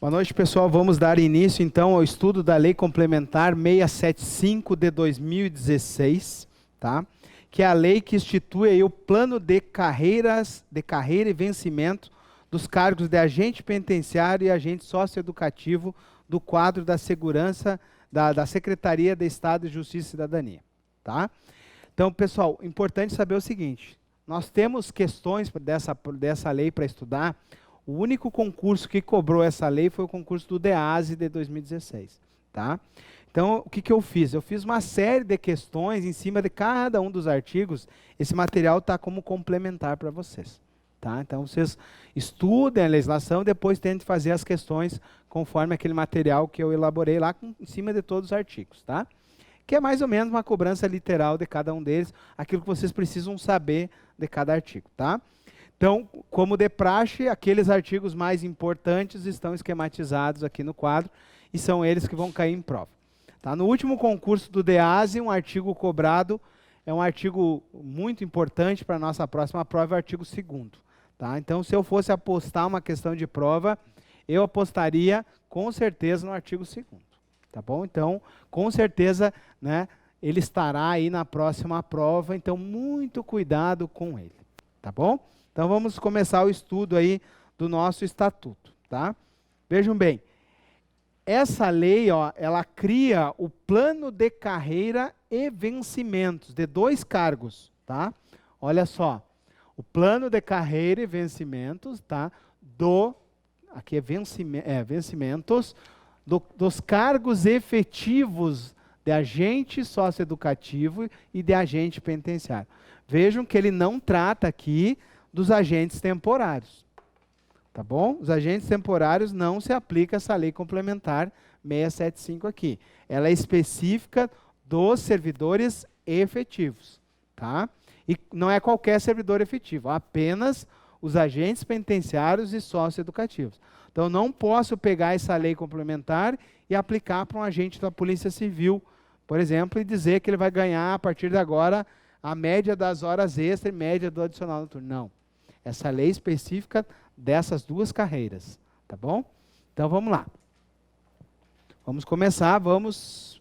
Boa noite, pessoal. Vamos dar início, então, ao estudo da Lei Complementar 675 de 2016, tá? Que é a lei que institui aí o plano de carreira e vencimento dos cargos de agente penitenciário e agente socioeducativo do quadro da segurança da Secretaria de Estado de Justiça e Cidadania, tá? Então, pessoal, importante saber o seguinte: nós temos questões dessa lei para estudar. O único concurso que cobrou essa lei foi o concurso do DEASE de 2016, tá? Então, o que eu fiz? Eu fiz uma série de questões em cima de cada um dos artigos. Esse material está como complementar para vocês, tá? Então, vocês estudem a legislação, depois tentem fazer as questões conforme aquele material que eu elaborei lá em cima de todos os artigos, tá? Que é mais ou menos uma cobrança literal de cada um deles, aquilo que vocês precisam saber de cada artigo, tá? Então, como de praxe, aqueles artigos mais importantes estão esquematizados aqui no quadro e são eles que vão cair em prova. Tá? No último concurso do DEASE, um artigo cobrado é um artigo muito importante para a nossa próxima prova, é o artigo 2º. Tá? Então, se eu fosse apostar uma questão de prova, eu apostaria com certeza no artigo 2º. Tá bom? Então, com certeza, né, ele estará aí na próxima prova, então muito cuidado com ele. Tá bom? Então vamos começar o estudo aí do nosso estatuto, tá? Vejam bem, essa lei, ó, ela cria o plano de carreira e vencimentos de 2 cargos, tá? Olha só, o plano de carreira e vencimentos, tá? Aqui é vencimentos dos cargos efetivos de agente socioeducativo e de agente penitenciário. Vejam que ele não trata aqui dos agentes temporários, tá bom? Os agentes temporários não se aplica essa lei complementar 675 aqui. Ela é específica dos servidores efetivos, tá? E não é qualquer servidor efetivo, apenas os agentes penitenciários e socioeducativos. Então, não posso pegar essa lei complementar e aplicar para um agente da Polícia Civil, por exemplo, e dizer que ele vai ganhar, a partir de agora, a média das horas extras e média do adicional noturno. Não. Essa lei específica dessas 2 carreiras, tá bom? Então, vamos lá. Vamos começar, vamos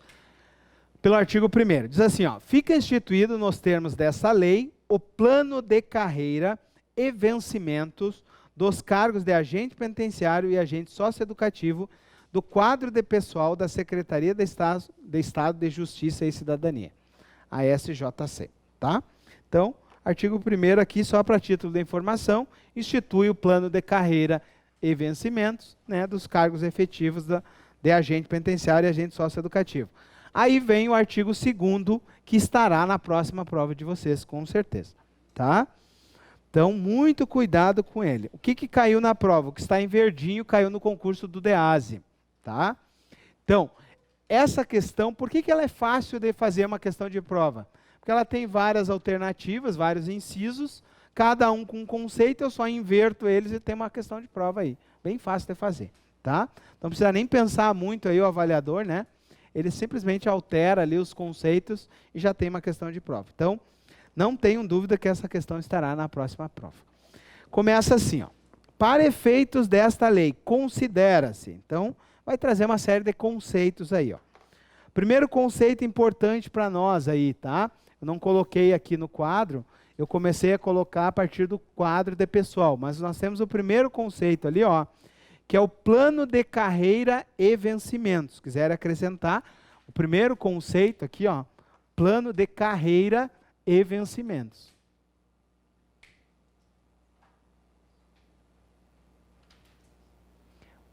pelo artigo 1º. Diz assim, ó: fica instituído nos termos dessa lei o plano de carreira e vencimentos dos cargos de agente penitenciário e agente socioeducativo do quadro de pessoal da Secretaria de Estado de Justiça e Cidadania, a SJC, tá? Então, artigo 1º aqui, só para título de informação, institui o plano de carreira e vencimentos, né, dos cargos efetivos de agente penitenciário e agente socioeducativo. Aí vem o artigo 2º, que estará na próxima prova de vocês, com certeza, tá? Então, muito cuidado com ele. O que caiu na prova? O que está em verdinho caiu no concurso do DEASE, tá? Então, essa questão, por que ela é fácil de fazer uma questão de prova? Porque ela tem várias alternativas, vários incisos, cada um com um conceito, eu só inverto eles e tem uma questão de prova aí. Bem fácil de fazer, tá? Então, não precisa nem pensar muito aí o avaliador, né? Ele simplesmente altera ali os conceitos e já tem uma questão de prova. Então, não tenham dúvida que essa questão estará na próxima prova. Começa assim, ó: para efeitos desta lei, considera-se. Então, vai trazer uma série de conceitos aí, ó. Primeiro conceito importante para nós aí, tá? Eu não coloquei aqui no quadro, eu comecei a colocar a partir do quadro de pessoal, mas nós temos o primeiro conceito ali, ó, que é o plano de carreira e vencimentos. Se quiser acrescentar, o primeiro conceito aqui, ó, plano de carreira e vencimentos.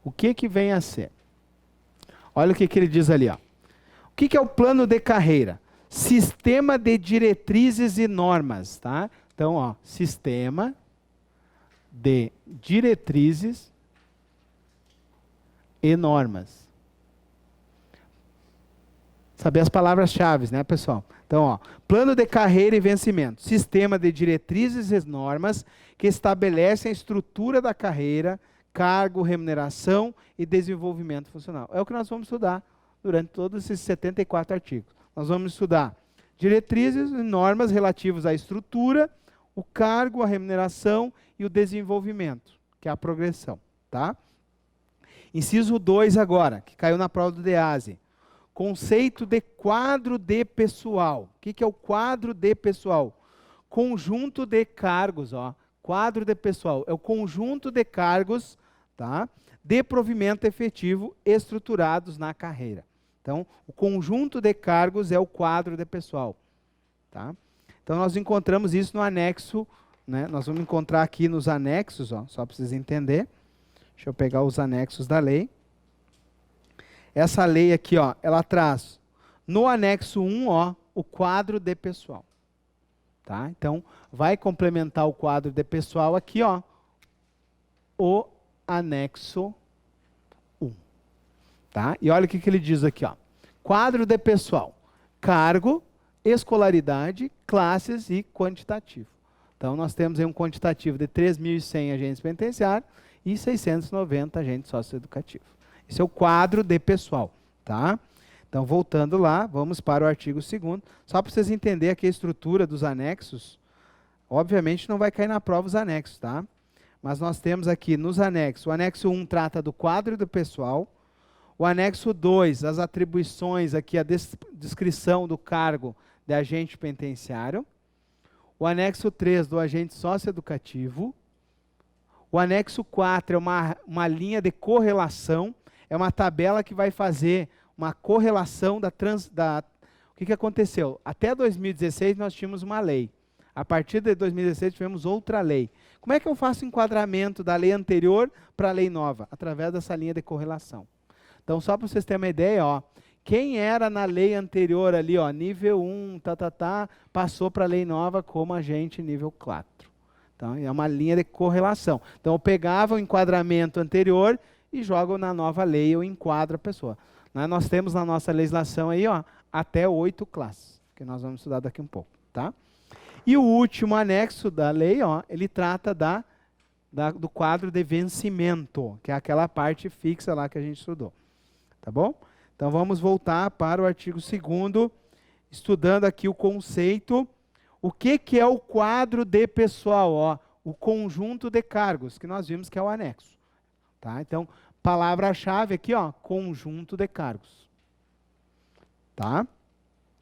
O que vem a ser? Olha o que ele diz ali, ó. O que é o plano de carreira? Sistema de diretrizes e normas, tá? Então, ó, sistema de diretrizes e normas. Saber as palavras-chave, né, pessoal? Então, ó, plano de carreira e vencimento. Sistema de diretrizes e normas que estabelecem a estrutura da carreira, cargo, remuneração e desenvolvimento funcional. É o que nós vamos estudar durante todos esses 74 artigos. Nós vamos estudar diretrizes e normas relativas à estrutura, o cargo, a remuneração e o desenvolvimento, que é a progressão, tá? Inciso 2 agora, que caiu na prova do DEASE. Conceito de quadro de pessoal. O que é o quadro de pessoal? Conjunto de cargos, ó. Quadro de pessoal é o conjunto de cargos, tá? De provimento efetivo estruturados na carreira. Então, o conjunto de cargos é o quadro de pessoal, tá? Então, nós encontramos isso no anexo, né? Nós vamos encontrar aqui nos anexos, ó, só para vocês entenderem. Deixa eu pegar os anexos da lei. Essa lei aqui, ó, ela traz no anexo 1, ó, o quadro de pessoal. Tá? Então, vai complementar o quadro de pessoal aqui, ó, o anexo 1. Tá? E olha o que ele diz aqui, ó. Quadro de pessoal, cargo, escolaridade, classes e quantitativo. Então, nós temos aí um quantitativo de 3.100 agentes penitenciários e 690 agentes socioeducativos. Esse é o quadro de pessoal, tá? Então, voltando lá, vamos para o artigo 2º. Só para vocês entenderem aqui a estrutura dos anexos. Obviamente, não vai cair na prova os anexos, tá? Mas nós temos aqui nos anexos, o anexo 1 trata do quadro do pessoal. O anexo 2, as atribuições aqui, a descrição do cargo de agente penitenciário. O anexo 3, do agente socioeducativo. O anexo 4 é uma linha de correlação. É uma tabela que vai fazer uma correlação O que aconteceu? Até 2016 nós tínhamos uma lei. A partir de 2016 tivemos outra lei. Como é que eu faço o enquadramento da lei anterior para a lei nova? Através dessa linha de correlação. Então, só para vocês terem uma ideia, ó, quem era na lei anterior ali, ó, nível 1, passou para a lei nova como agente nível 4. Então, é uma linha de correlação. Então, eu pegava o enquadramento anterior e jogo na nova lei, eu enquadro a pessoa. Nós temos na nossa legislação aí, ó, até 8 classes, que nós vamos estudar daqui um pouco, tá? E o último anexo da lei, ó, ele trata do quadro de vencimento, que é aquela parte fixa lá que a gente estudou, tá bom? Então vamos voltar para o artigo 2º, estudando aqui o conceito. O que é o quadro de pessoal? Ó, o conjunto de cargos, que nós vimos que é o anexo, tá? Então, palavra-chave aqui, ó, conjunto de cargos. Tá?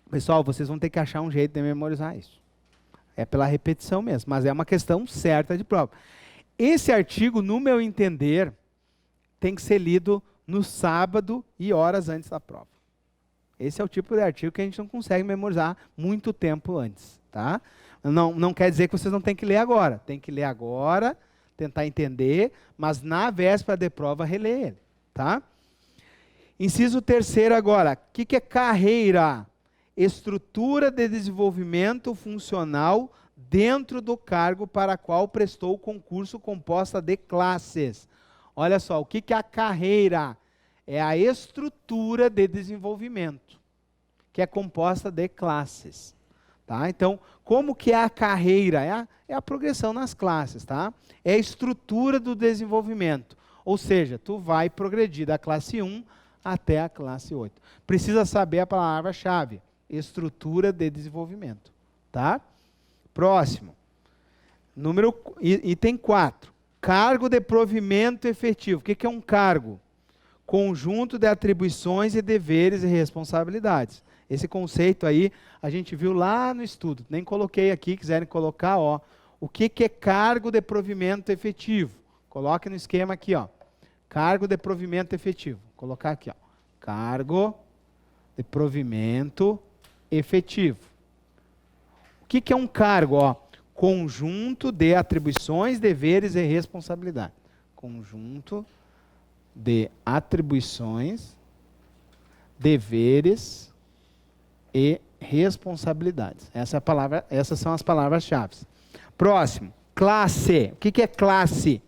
Pessoal, vocês vão ter que achar um jeito de memorizar isso. É pela repetição mesmo, mas é uma questão certa de prova. Esse artigo, no meu entender, tem que ser lido no sábado e horas antes da prova. Esse é o tipo de artigo que a gente não consegue memorizar muito tempo antes. Tá? Não quer dizer que vocês não têm que ler agora. Tem que ler agora, tentar entender, mas na véspera de prova reler ele, tá? Inciso 3º agora, o que é carreira? Estrutura de desenvolvimento funcional dentro do cargo para qual prestou o concurso composta de classes. Olha só, o que é a carreira? É a estrutura de desenvolvimento, que é composta de classes. Tá? Então, como que é a carreira? É a progressão nas classes, tá? É a estrutura do desenvolvimento. Ou seja, tu vai progredir da classe 1 até a classe 8. Precisa saber a palavra-chave, estrutura de desenvolvimento. Tá? Próximo. Item 4. Cargo de provimento efetivo. O que é um cargo? Conjunto de atribuições e deveres e responsabilidades. Esse conceito aí, a gente viu lá no estudo. Nem coloquei aqui, quiserem colocar, ó. O que é cargo de provimento efetivo? Coloque no esquema aqui, ó. Cargo de provimento efetivo. Vou colocar aqui, ó. Cargo de provimento efetivo. O que é um cargo, ó? Conjunto de atribuições, deveres e responsabilidades. Conjunto de atribuições, deveres e responsabilidades. Essas são as palavras-chave. Próximo, classe. O que é classe?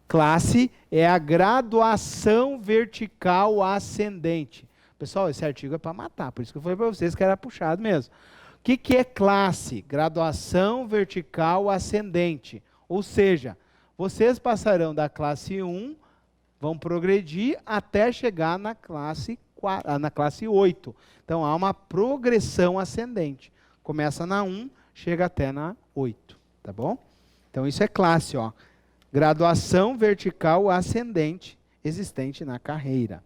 Classe é a graduação vertical ascendente. Pessoal, esse artigo é para matar, por isso que eu falei para vocês que era puxado mesmo. O que é classe? Graduação vertical ascendente. Ou seja, vocês passarão da classe 1, vão progredir até chegar na classe 8. Então, há uma progressão ascendente. Começa na 1, chega até na 8. Tá bom? Então, isso é classe, ó. Graduação vertical ascendente. existente na carreira.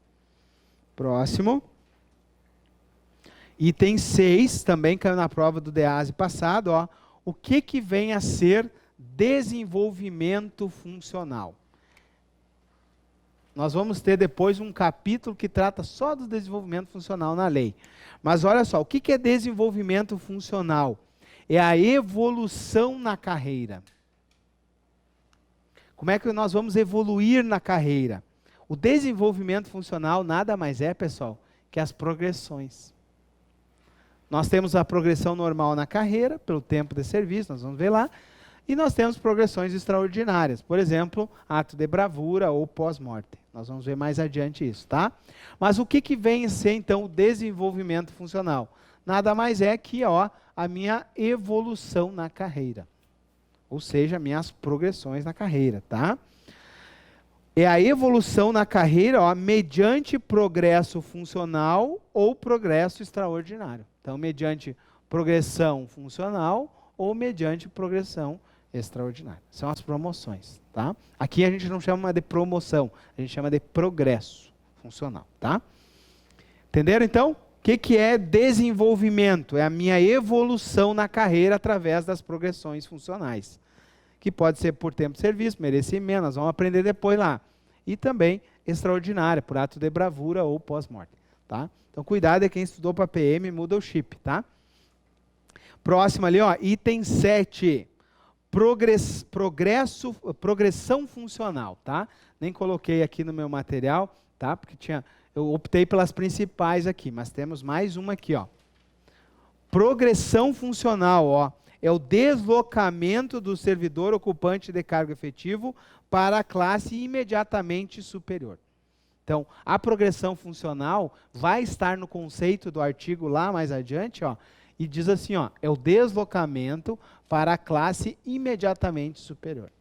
Próximo. Item 6, também caiu na prova do DEASE passado, ó. O que vem a ser desenvolvimento funcional? Nós vamos ter depois um capítulo que trata só do desenvolvimento funcional na lei. Mas olha só, o que é desenvolvimento funcional? É a evolução na carreira. Como é que nós vamos evoluir na carreira? O desenvolvimento funcional nada mais é, pessoal, que as progressões. Nós temos a progressão normal na carreira, pelo tempo de serviço, nós vamos ver lá, e nós temos progressões extraordinárias, por exemplo, ato de bravura ou pós-morte. Nós vamos ver mais adiante isso, tá? Mas o que vem a ser, então, o desenvolvimento funcional? Nada mais é que, ó, a minha evolução na carreira, ou seja, minhas progressões na carreira, tá? É a evolução na carreira, ó, mediante progresso funcional ou progresso extraordinário. Então, mediante progressão funcional ou mediante progressão extraordinária. São as promoções, tá? Aqui a gente não chama de promoção, a gente chama de progresso funcional, tá? Entenderam, então? O que é desenvolvimento? É a minha evolução na carreira através das progressões funcionais. Que pode ser por tempo de serviço, merecimento, nós vamos aprender depois lá. E também extraordinária, por ato de bravura ou pós-morte, tá? Então, cuidado, é quem estudou para PM, muda o chip, tá? Próximo ali, ó, item 7. Progressão funcional, tá? Nem coloquei aqui no meu material, tá? Porque eu optei pelas principais aqui, mas temos mais uma aqui, ó. Progressão funcional, ó, é o deslocamento do servidor ocupante de cargo efetivo para a classe imediatamente superior. Então, a progressão funcional vai estar no conceito do artigo lá mais adiante, ó, e diz assim, ó, é o deslocamento para a classe imediatamente superior.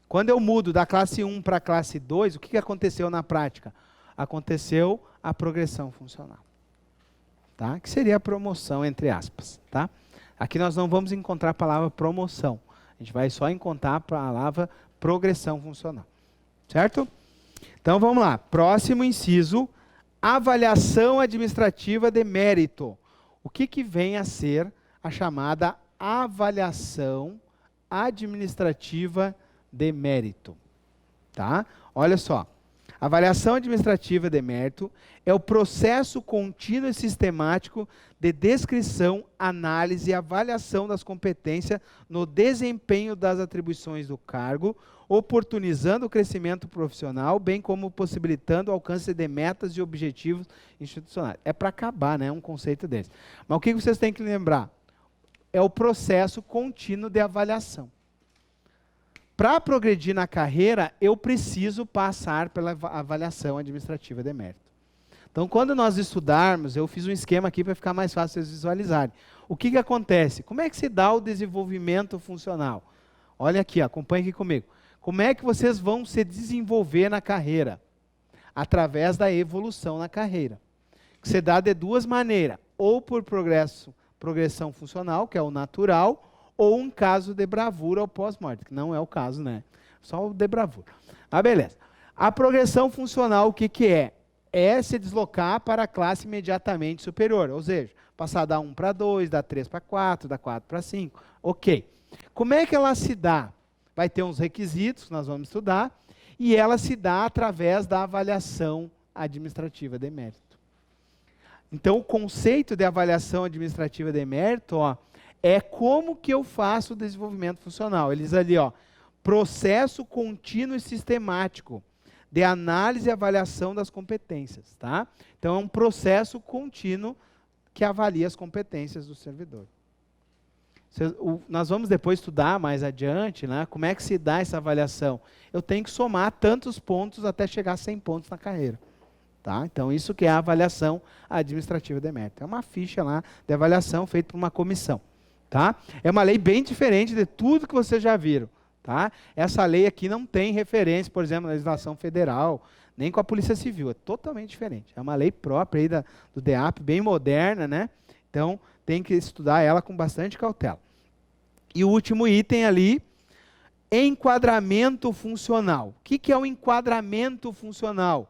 Quando eu mudo da classe 1 para a classe 2, o que aconteceu na prática? Aconteceu a progressão funcional, tá? Que seria a promoção, entre aspas, tá? Aqui nós não vamos encontrar a palavra promoção, a gente vai só encontrar a palavra progressão funcional, certo? Então vamos lá, próximo inciso, avaliação administrativa de mérito. O que vem a ser a chamada avaliação administrativa de mérito? Tá? Olha só, avaliação administrativa de mérito é o processo contínuo e sistemático de descrição, análise e avaliação das competências no desempenho das atribuições do cargo, oportunizando o crescimento profissional, bem como possibilitando o alcance de metas e objetivos institucionais. É para acabar, né? Um conceito desse. Mas o que vocês têm que lembrar? É o processo contínuo de avaliação. Para progredir na carreira, eu preciso passar pela avaliação administrativa de mérito. Então, quando nós estudarmos, eu fiz um esquema aqui para ficar mais fácil vocês visualizarem. O que acontece? Como é que se dá o desenvolvimento funcional? Olha aqui, acompanhe aqui comigo. Como é que vocês vão se desenvolver na carreira? Através da evolução na carreira. Se dá de duas maneiras, ou por progressão funcional, que é o natural, ou um caso de bravura ou pós-morte, que não é o caso, né? Só o de bravura. Ah, beleza. A progressão funcional, o que é? É se deslocar para a classe imediatamente superior, ou seja, passar da 1 para 2, da 3 para 4, da 4 para 5. Ok. Como é que ela se dá? Vai ter uns requisitos que nós vamos estudar, e ela se dá através da avaliação administrativa de mérito. Então, o conceito de avaliação administrativa de mérito, ó, é como que eu faço o desenvolvimento funcional. Eles ali, ó, processo contínuo e sistemático de análise e avaliação das competências, tá? Então, é um processo contínuo que avalia as competências do servidor. Nós vamos depois estudar mais adiante, né, como é que se dá essa avaliação. Eu tenho que somar tantos pontos até chegar a 100 pontos na carreira. Tá? Então, isso que é a avaliação administrativa de mérito. É uma ficha lá de avaliação feita por uma comissão. Tá? É uma lei bem diferente de tudo que vocês já viram. Tá? Essa lei aqui não tem referência, por exemplo, na legislação federal, nem com a Polícia Civil. É totalmente diferente. É uma lei própria aí do DEAP, bem moderna, né? Então, tem que estudar ela com bastante cautela. E o último item ali, Enquadramento funcional. O que é o enquadramento funcional?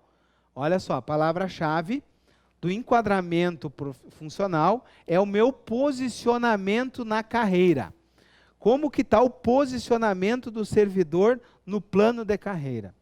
Olha só, a palavra-chave do enquadramento funcional é o meu posicionamento na carreira. Como que está o posicionamento do servidor no plano de carreira?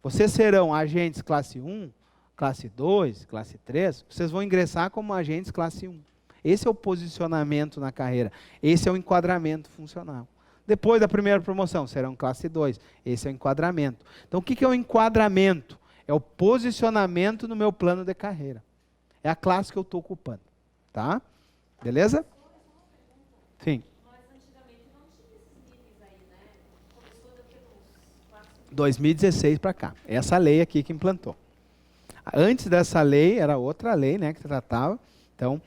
Vocês serão agentes classe 1, classe 2, classe 3, vocês vão ingressar como agentes classe 1. Esse é o posicionamento na carreira, esse é o enquadramento funcional. Depois da primeira promoção, serão classe 2, esse é o enquadramento. Então o que é o enquadramento? É o posicionamento no meu plano de carreira. É a classe que eu estou ocupando, tá? Beleza? Sim. 2016 para cá. Essa lei aqui que implantou. Antes dessa lei, era outra lei, né, que tratava. Então,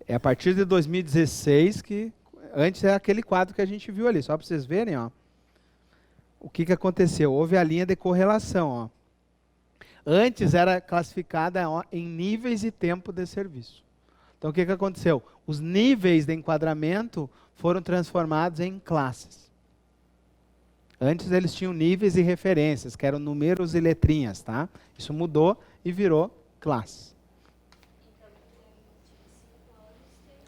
é a partir de 2016 que... Antes era aquele quadro que a gente viu ali. Só para vocês verem, ó. O que aconteceu? Houve a linha de correlação, ó. Antes era classificada, ó, em níveis e tempo de serviço. Então, o que aconteceu? Os níveis de enquadramento foram transformados em classes. Antes eles tinham níveis e referências, que eram números e letrinhas, tá? Isso mudou e virou classe.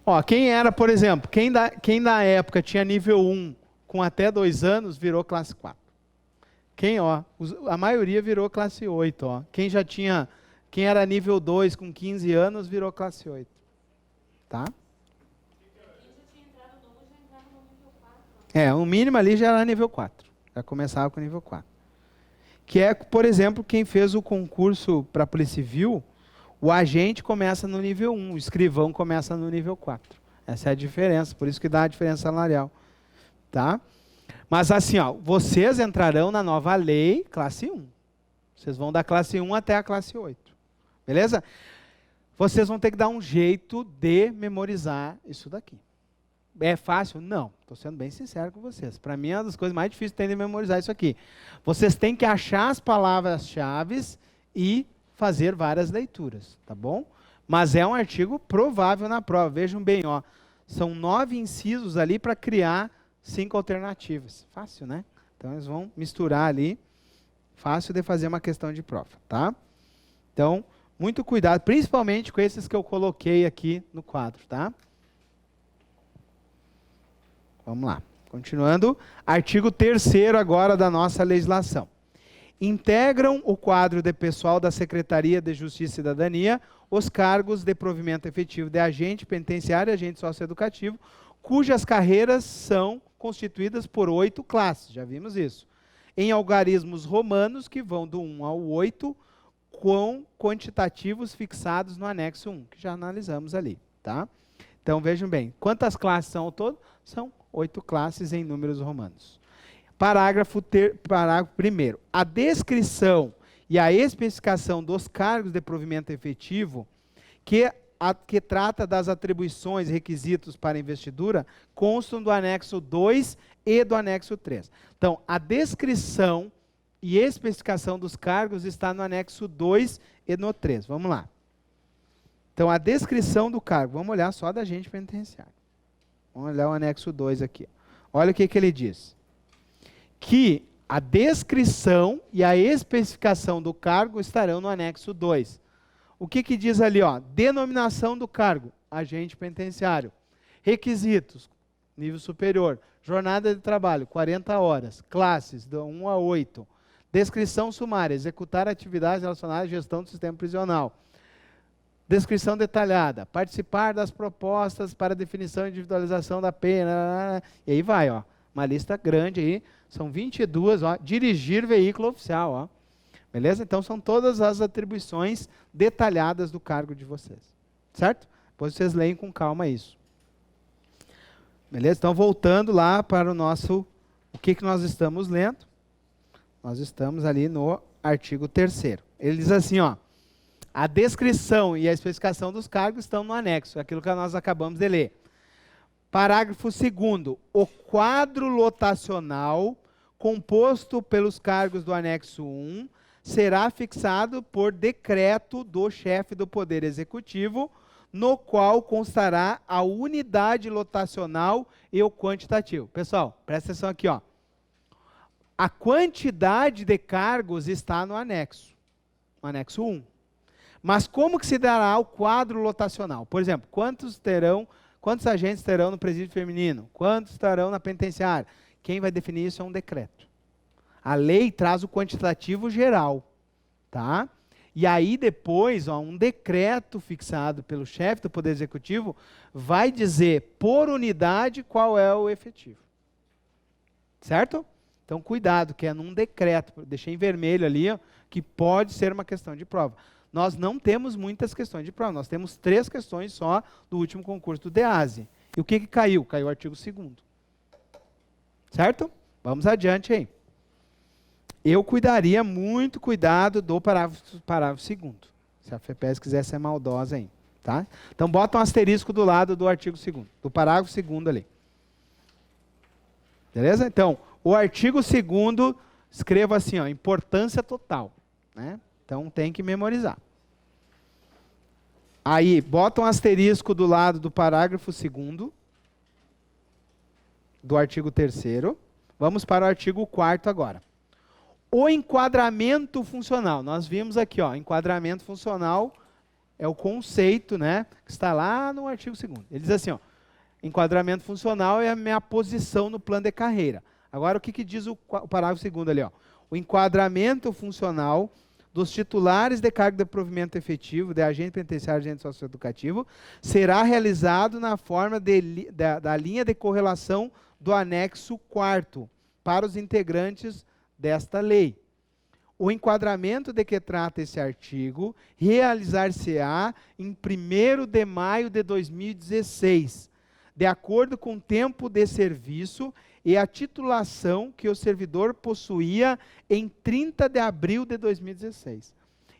Ó, quem era, por exemplo, quem na época tinha nível 1 com até 2 anos, virou classe 4. A maioria virou classe 8, ó. Quem era nível 2 com 15 anos, virou classe 8. Tá? O mínimo ali já era nível 4. Já começava com nível 4. Que é, por exemplo, quem fez o concurso para a Polícia Civil, o agente começa no nível 1, o escrivão começa no nível 4. Essa é a diferença, por isso que dá a diferença salarial. Tá? Mas assim, ó, vocês entrarão na nova lei classe 1. Vocês vão da classe 1 até a classe 8. Beleza? Vocês vão ter que dar um jeito de memorizar isso daqui. É fácil? Não. Estou sendo bem sincero com vocês. Para mim é uma das coisas mais difíceis que tem de memorizar isso aqui. Vocês têm que achar as palavras-chave e fazer várias leituras, tá bom? Mas é um artigo provável na prova. Vejam bem, ó, são 9 incisos ali para criar 5 alternativas. Fácil, né? Então eles vão misturar ali. Fácil de fazer uma questão de prova, tá? Então, muito cuidado, principalmente com esses que eu coloquei aqui no quadro, tá? Vamos lá. Continuando, artigo 3º agora da nossa legislação. Integram o quadro de pessoal da Secretaria de Justiça e Cidadania os cargos de provimento efetivo de agente penitenciário e agente socioeducativo, cujas carreiras são constituídas por 8 classes, já vimos isso. Em algarismos romanos, que vão do 1 ao 8, com quantitativos fixados no anexo 1, que já analisamos ali, tá? Então, vejam bem, quantas classes são ao todo? São 8 classes em números romanos. Parágrafo 1º. A descrição e a especificação dos cargos de provimento efetivo, que trata das atribuições e requisitos para investidura, constam do anexo 2 e do anexo 3. Então, a descrição e especificação dos cargos está no anexo 2 e no 3. Vamos lá. Então, a descrição do cargo. Vamos olhar só da agente penitenciário. Vamos olhar o anexo 2 aqui. Olha o que ele diz. Que a descrição e a especificação do cargo estarão no anexo 2. O que diz ali? Ó? Denominação do cargo, agente penitenciário. Requisitos, nível superior. Jornada de trabalho, 40 horas. Classes, de 1 a 8. Descrição sumária, executar atividades relacionadas à gestão do sistema prisional. Descrição detalhada, participar das propostas para definição e individualização da pena. E aí vai, ó, uma lista grande aí, são 22, ó, dirigir veículo oficial, ó. Beleza? Então são todas as atribuições detalhadas do cargo de vocês. Certo? Depois vocês leem com calma isso. Beleza? Então voltando lá para o que nós estamos lendo. Nós estamos ali no artigo 3º. Ele diz assim, ó. A descrição e a especificação dos cargos estão no anexo, aquilo que nós acabamos de ler. Parágrafo 2º. O quadro lotacional composto pelos cargos do anexo 1 será fixado por decreto do chefe do Poder Executivo, no qual constará a unidade lotacional e o quantitativo. Pessoal, presta atenção aqui, ó. A quantidade de cargos está no anexo 1. Mas como que se dará o quadro lotacional? Por exemplo, quantos agentes terão no presídio feminino? Quantos estarão na penitenciária? Quem vai definir isso é um decreto. A lei traz o quantitativo geral, tá? E aí depois, um decreto fixado pelo chefe do Poder Executivo vai dizer por unidade qual é o efetivo. Certo? Então cuidado, que é num decreto, deixei em vermelho ali, ó, que pode ser uma questão de prova. Nós não temos muitas questões de prova, nós temos 3 questões só do último concurso do DEASE. E o que caiu? Caiu o artigo 2º. Certo? Vamos adiante aí. Eu cuidaria muito cuidado do parágrafo 2º. Se a FEPES quiser ser maldosa aí. Tá? Então bota um asterisco do lado do artigo 2º, do parágrafo 2º ali. Beleza? Então, o artigo 2º, escreva assim, ó, importância total. Né? Então tem que memorizar. Aí, bota um asterisco do lado do parágrafo 2º, do artigo 3º. Vamos para o artigo 4º agora. O enquadramento funcional. Nós vimos aqui, ó, enquadramento funcional é o conceito, né, que está lá no artigo 2º. Ele diz assim, ó, enquadramento funcional é a minha posição no plano de carreira. Agora, o que diz o parágrafo 2º ali? Ó? O enquadramento funcional dos titulares de cargo de provimento efetivo, de agente penitenciário e agente socioeducativo, será realizado na forma da linha de correlação do anexo 4º para os integrantes desta lei. O enquadramento de que trata esse artigo realizar-se-á em 1º de maio de 2016, de acordo com o tempo de serviço e a titulação que o servidor possuía em 30 de abril de 2016.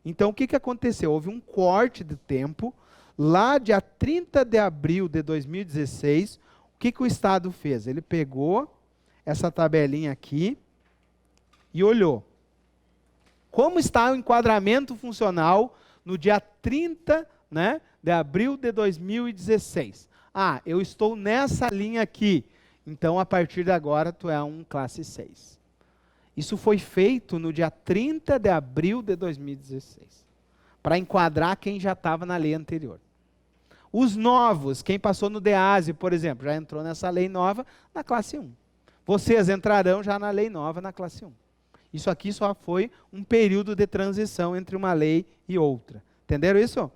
Então, o que aconteceu? Houve um corte de tempo. Lá, dia 30 de abril de 2016, o que o Estado fez? Ele pegou essa tabelinha aqui e olhou. Como está o enquadramento funcional no dia 30, né, de abril de 2016? Ah, eu estou nessa linha aqui. Então, a partir de agora, tu é um classe 6. Isso foi feito no dia 30 de abril de 2016. Para enquadrar quem já estava na lei anterior. Os novos, quem passou no DEASE, por exemplo, já entrou nessa lei nova na classe 1. Vocês entrarão já na lei nova na classe 1. Isso aqui só foi um período de transição entre uma lei e outra. Entenderam isso?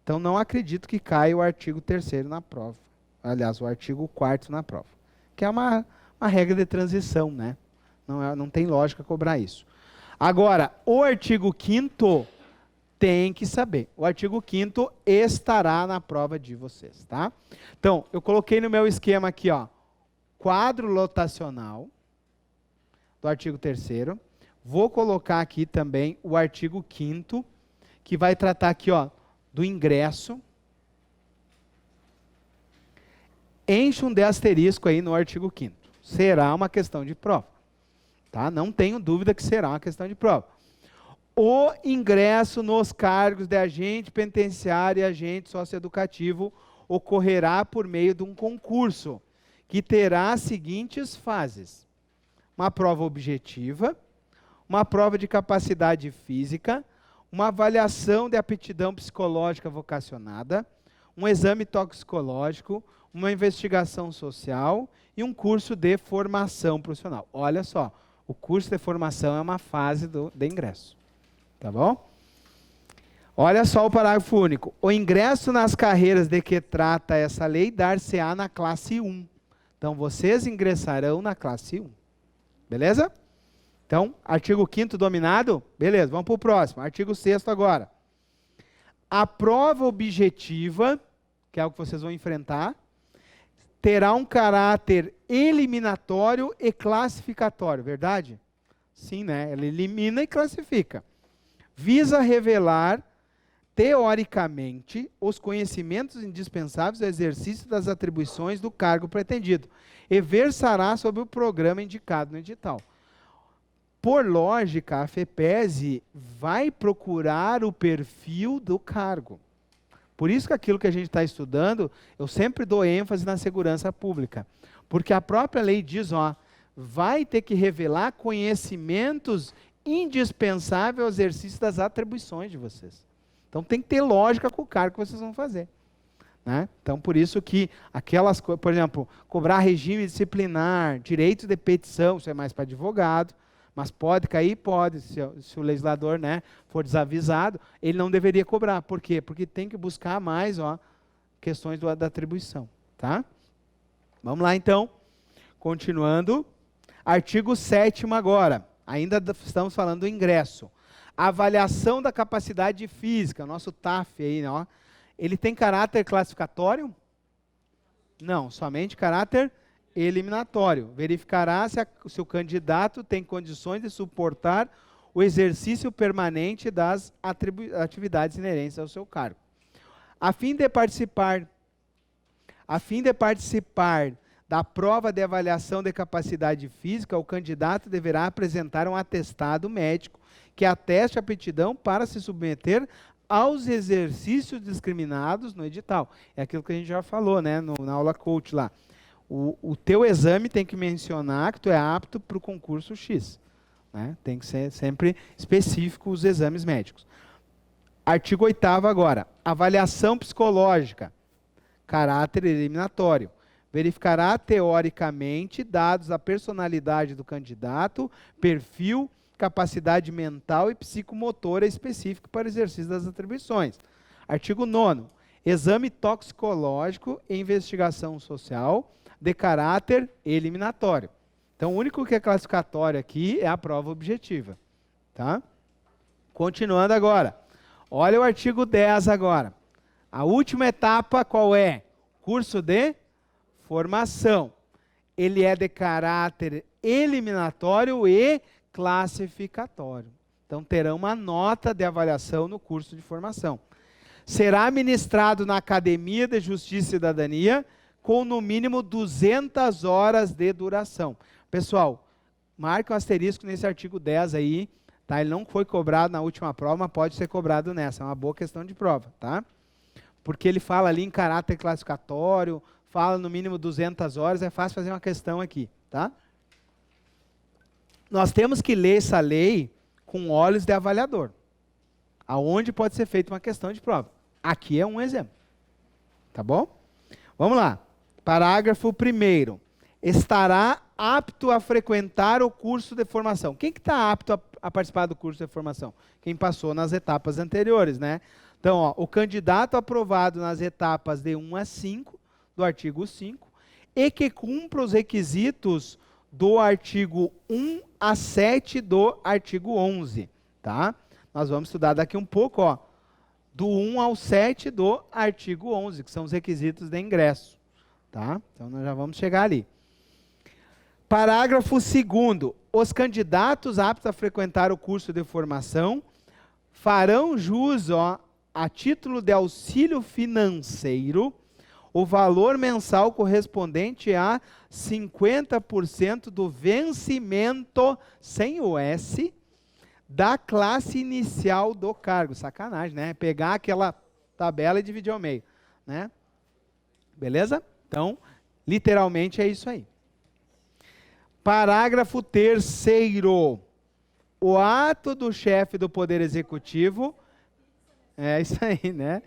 Então, não acredito que caia o artigo 3º na prova. Aliás, o artigo 4º na prova. Que é uma regra de transição, né? Não tem lógica cobrar isso. Agora, o artigo 5º tem que saber. O artigo 5º estará na prova de vocês, tá? Então, eu coloquei no meu esquema aqui, ó, quadro lotacional do artigo 3º. Vou colocar aqui também o artigo 5º, que vai tratar aqui, ó, do ingresso. Enche um de asterisco aí no artigo 5º. Será uma questão de prova. Tá? Não tenho dúvida que será uma questão de prova. O ingresso nos cargos de agente penitenciário e agente socioeducativo ocorrerá por meio de um concurso, que terá as seguintes fases: uma prova objetiva, uma prova de capacidade física, uma avaliação de aptidão psicológica vocacionada, um exame toxicológico, uma investigação social e um curso de formação profissional. Olha só, o curso de formação é uma fase de ingresso. Tá bom? Olha só o parágrafo único. O ingresso nas carreiras de que trata essa lei dar-se-á na classe 1. Então, vocês ingressarão na classe 1. Beleza? Então, artigo 5º dominado? Beleza, vamos para o próximo. Artigo 6º agora. A prova objetiva, que é o que vocês vão enfrentar, terá um caráter eliminatório e classificatório, verdade? Sim, né? Ela elimina e classifica. Visa revelar, teoricamente, os conhecimentos indispensáveis ao exercício das atribuições do cargo pretendido e versará sobre o programa indicado no edital. Por lógica, a FEPESE vai procurar o perfil do cargo. Por isso que aquilo que a gente está estudando, eu sempre dou ênfase na segurança pública. Porque a própria lei diz, ó, vai ter que revelar conhecimentos indispensáveis ao exercício das atribuições de vocês. Então tem que ter lógica com o cargo que vocês vão fazer. Né? Então, por isso que aquelas coisas, por exemplo, cobrar regime disciplinar, direito de petição, isso é mais para advogado, mas pode cair? Pode, se o legislador, né, for desavisado, ele não deveria cobrar. Por quê? Porque tem que buscar mais questões da atribuição. Tá? Vamos lá, então. Continuando. Artigo 7º agora. Ainda estamos falando do ingresso. Avaliação da capacidade física, nosso TAF aí, ó. Ele tem caráter classificatório? Não, somente caráter eliminatório. Verificará se o candidato tem condições de suportar o exercício permanente das atividades inerentes ao seu cargo. A fim de participar da prova de avaliação de capacidade física, o candidato deverá apresentar um atestado médico que ateste a aptidão para se submeter aos exercícios discriminados no edital. É aquilo que a gente já falou, né, na aula coach lá. O teu exame tem que mencionar que tu é apto para o concurso X. Né? Tem que ser sempre específico os exames médicos. Artigo 8º agora. Avaliação psicológica. Caráter eliminatório. Verificará teoricamente dados da personalidade do candidato, perfil, capacidade mental e psicomotora específico para o exercício das atribuições. Artigo 9º. Exame toxicológico e investigação social de caráter eliminatório. Então, o único que é classificatório aqui é a prova objetiva. Tá? Continuando agora. Olha o artigo 10 agora. A última etapa qual é? Curso de formação. Ele é de caráter eliminatório e classificatório. Então, terão uma nota de avaliação no curso de formação. Será ministrado na Academia de Justiça e Cidadania com no mínimo 200 horas de duração. Pessoal, marque um asterisco nesse artigo 10 aí, tá? Ele não foi cobrado na última prova, mas pode ser cobrado nessa. É uma boa questão de prova, tá? Porque ele fala ali em caráter classificatório, fala no mínimo 200 horas, é fácil fazer uma questão aqui, tá? Nós temos que ler essa lei com olhos de avaliador, aonde pode ser feita uma questão de prova. Aqui é um exemplo, tá bom? Vamos lá. Parágrafo 1º. Estará apto a frequentar o curso de formação. Quem que está apto a participar do curso de formação? Quem passou nas etapas anteriores, né? Então, ó, o candidato aprovado nas etapas de 1 a 5 do artigo 5 e que cumpra os requisitos do artigo 1 a 7 do artigo 11, tá? Nós vamos estudar daqui um pouco, ó, do 1 ao 7 do artigo 11, que são os requisitos de ingresso, tá? Então, nós já vamos chegar ali. Parágrafo 2º. Os candidatos aptos a frequentar o curso de formação farão jus, ó, a título de auxílio financeiro, o valor mensal correspondente a 50% do vencimento, sem o S, da classe inicial do cargo. Sacanagem, né? Pegar aquela tabela e dividir ao meio, né? Beleza? Então, literalmente é isso aí. Parágrafo 3º. O ato do chefe do Poder Executivo... É isso aí, né?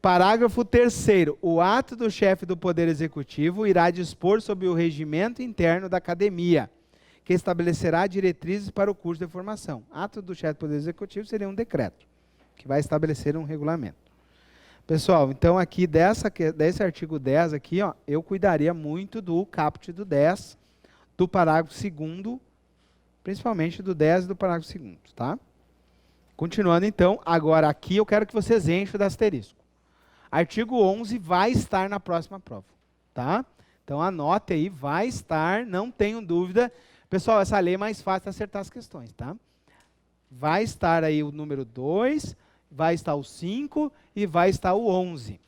Parágrafo 3º. O ato do chefe do Poder Executivo irá dispor sobre o regimento interno da academia, que estabelecerá diretrizes para o curso de formação. Ato do chefe do Poder Executivo seria um decreto, que vai estabelecer um regulamento. Pessoal, então aqui desse artigo 10 aqui, ó, eu cuidaria muito do caput do 10, do parágrafo 2º, principalmente do 10 e do parágrafo 2º, tá? Continuando então, agora aqui eu quero que vocês enchem o asterisco. Artigo 11 vai estar na próxima prova, tá? Então anote aí, vai estar, não tenham dúvida. Pessoal, essa lei é mais fácil de acertar as questões, tá? Vai estar aí o número 2, vai estar o 5 e vai estar o 11.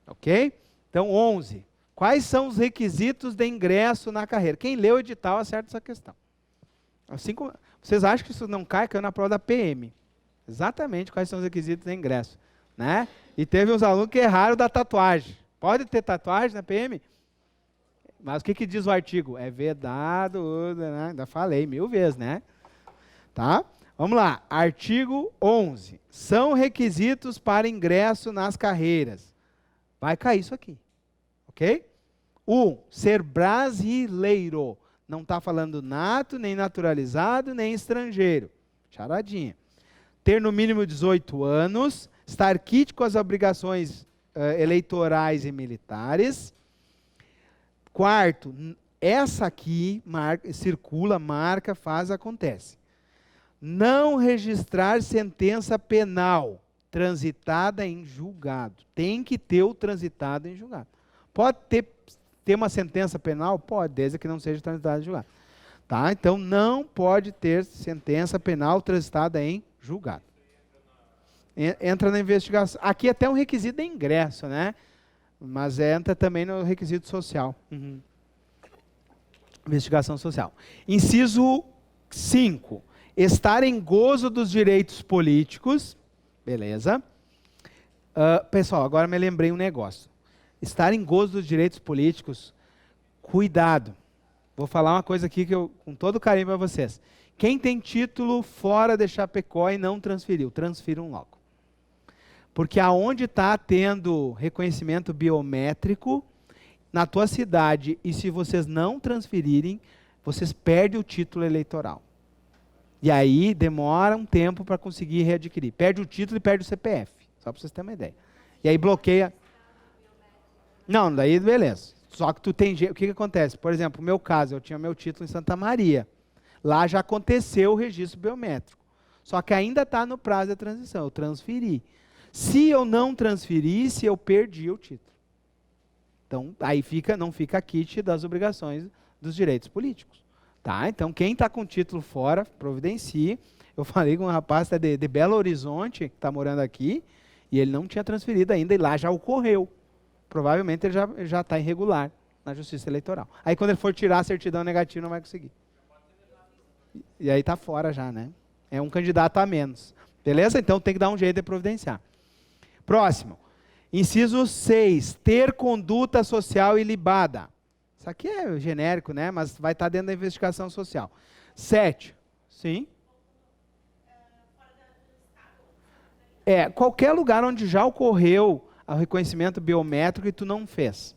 Ok? Então 11. Quais são os requisitos de ingresso na carreira? Quem leu o edital acerta essa questão. Assim como, vocês acham que isso não caiu na prova da PM? Exatamente quais são os requisitos de ingresso, né? E teve uns alunos que erraram da tatuagem. Pode ter tatuagem na PM? Mas o que diz o artigo? É vedado, né? Ainda falei 1000 vezes, né? Tá? Vamos lá. Artigo 11. São requisitos para ingresso nas carreiras. Vai cair isso aqui. Ok? 1. Ser brasileiro. Não está falando nato, nem naturalizado, nem estrangeiro. Charadinha. Ter no mínimo 18 anos. Estar quite com as obrigações eleitorais e militares. Quarto, essa aqui circula, marca, faz, acontece. Não registrar sentença penal transitada em julgado. Tem que ter o transitado em julgado. Pode ter uma sentença penal? Pode, desde que não seja transitada em julgado. Tá? Então, não pode ter sentença penal transitada em julgado. Entra na investigação. Aqui até um requisito de ingresso, né? Mas entra também no requisito social. Investigação social. Inciso 5. Estar em gozo dos direitos políticos. Beleza. Pessoal, agora me lembrei um negócio. Estar em gozo dos direitos políticos, cuidado. Vou falar uma coisa aqui que eu, com todo carinho para vocês. Quem tem título fora de Chapecó e não transferiu, transfiram logo. Porque aonde está tendo reconhecimento biométrico, na tua cidade, e se vocês não transferirem, vocês perdem o título eleitoral. E aí demora um tempo para conseguir readquirir. Perde o título e perde o CPF, só para vocês terem uma ideia. E aí bloqueia. Não, daí beleza. Só que tu tem... O que acontece? Por exemplo, no meu caso, eu tinha meu título em Santa Maria. Lá já aconteceu o registro biométrico. Só que ainda está no prazo da transição, eu transferi. Se eu não transferisse, eu perdi o título. Então, aí não fica kit das obrigações dos direitos políticos. Tá? Então, quem está com título fora, providencie. Eu falei com um rapaz de Belo Horizonte, que está morando aqui, e ele não tinha transferido ainda, e lá já ocorreu. Provavelmente ele já está irregular na Justiça Eleitoral. Aí, quando ele for tirar a certidão negativa, não vai conseguir. E aí está fora já, né? É um candidato a menos. Beleza? Então, tem que dar um jeito de providenciar. Próximo. Inciso 6. Ter conduta social ilibada. Isso aqui é genérico, né? Mas vai estar dentro da investigação social. 7. Sim? Qualquer lugar onde já ocorreu o reconhecimento biométrico e tu não fez.